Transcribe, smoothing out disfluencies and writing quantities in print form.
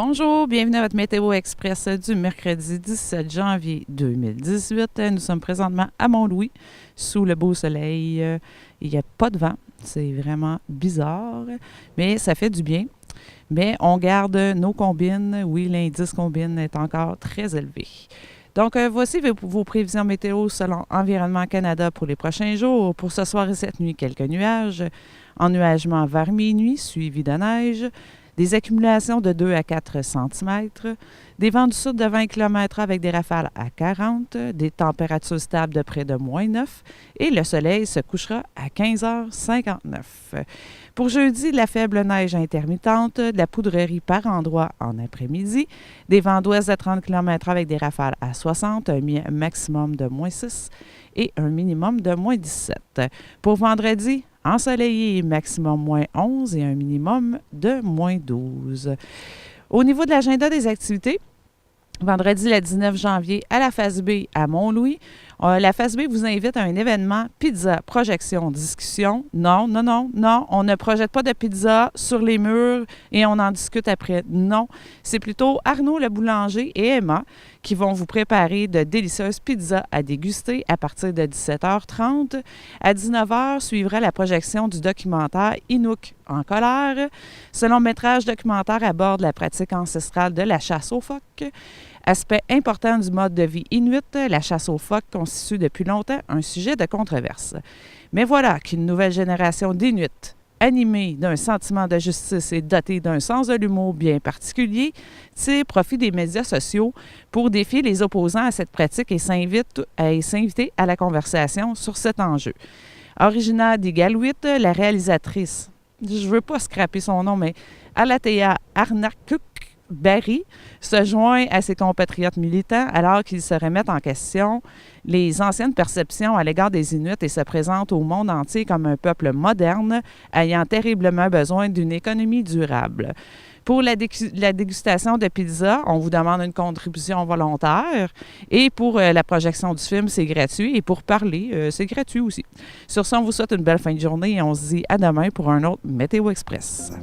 Bonjour, bienvenue à votre Météo Express du mercredi 17 janvier 2018. Nous sommes présentement à Mont-Louis, sous le beau soleil. Il n'y a pas de vent, c'est vraiment bizarre, mais ça fait du bien. Mais on garde nos combines. Oui, l'indice combine est encore très élevé. Donc, voici vos prévisions météo selon Environnement Canada pour les prochains jours. Pour ce soir et cette nuit, quelques nuages. Ennuagement vers minuit, suivi de neige. Des accumulations de 2 à 4 cm, des vents du sud de 20 km avec des rafales à 40, des températures stables de près de -9 et le soleil se couchera à 15h59. Pour jeudi, de la faible neige intermittente, de la poudrerie par endroits en après-midi, des vents d'ouest de 30 km avec des rafales à 60, un maximum de -6 et un minimum de -17. Pour vendredi, ensoleillé, maximum -11 et un minimum de -12. Au niveau de l'agenda des activités, vendredi le 19 janvier à la Face B à Mont-Louis, la Face B vous invite à un événement pizza, projection, discussion. Non, on ne projette pas de pizza sur les murs et on en discute après. Non, c'est plutôt Arnaud le boulanger et Emma qui vont vous préparer de délicieuses pizzas à déguster à partir de 17h30. À 19h, suivra la projection du documentaire Inuk en colère. Ce long-métrage documentaire aborde la pratique ancestrale de la chasse aux phoques. Aspect important du mode de vie inuit, la chasse aux phoques constitue depuis longtemps un sujet de controverse. Mais voilà qu'une nouvelle génération d'Inuits, animée d'un sentiment de justice et dotée d'un sens de l'humour bien particulier, tire profit des médias sociaux pour défier les opposants à cette pratique et s'inviter à la conversation sur cet enjeu. Originaire d'Iqaluit, la réalisatrice, je ne veux pas scraper son nom, mais Alatea Arnakuk Barry se joint à ses compatriotes militants alors qu'ils se remettent en question les anciennes perceptions à l'égard des Inuits et se présentent au monde entier comme un peuple moderne ayant terriblement besoin d'une économie durable. Pour la dégustation de pizza, on vous demande une contribution volontaire. Et pour la projection du film, c'est gratuit. Et pour parler, c'est gratuit aussi. Sur ce, on vous souhaite une belle fin de journée et on se dit à demain pour un autre Météo Express.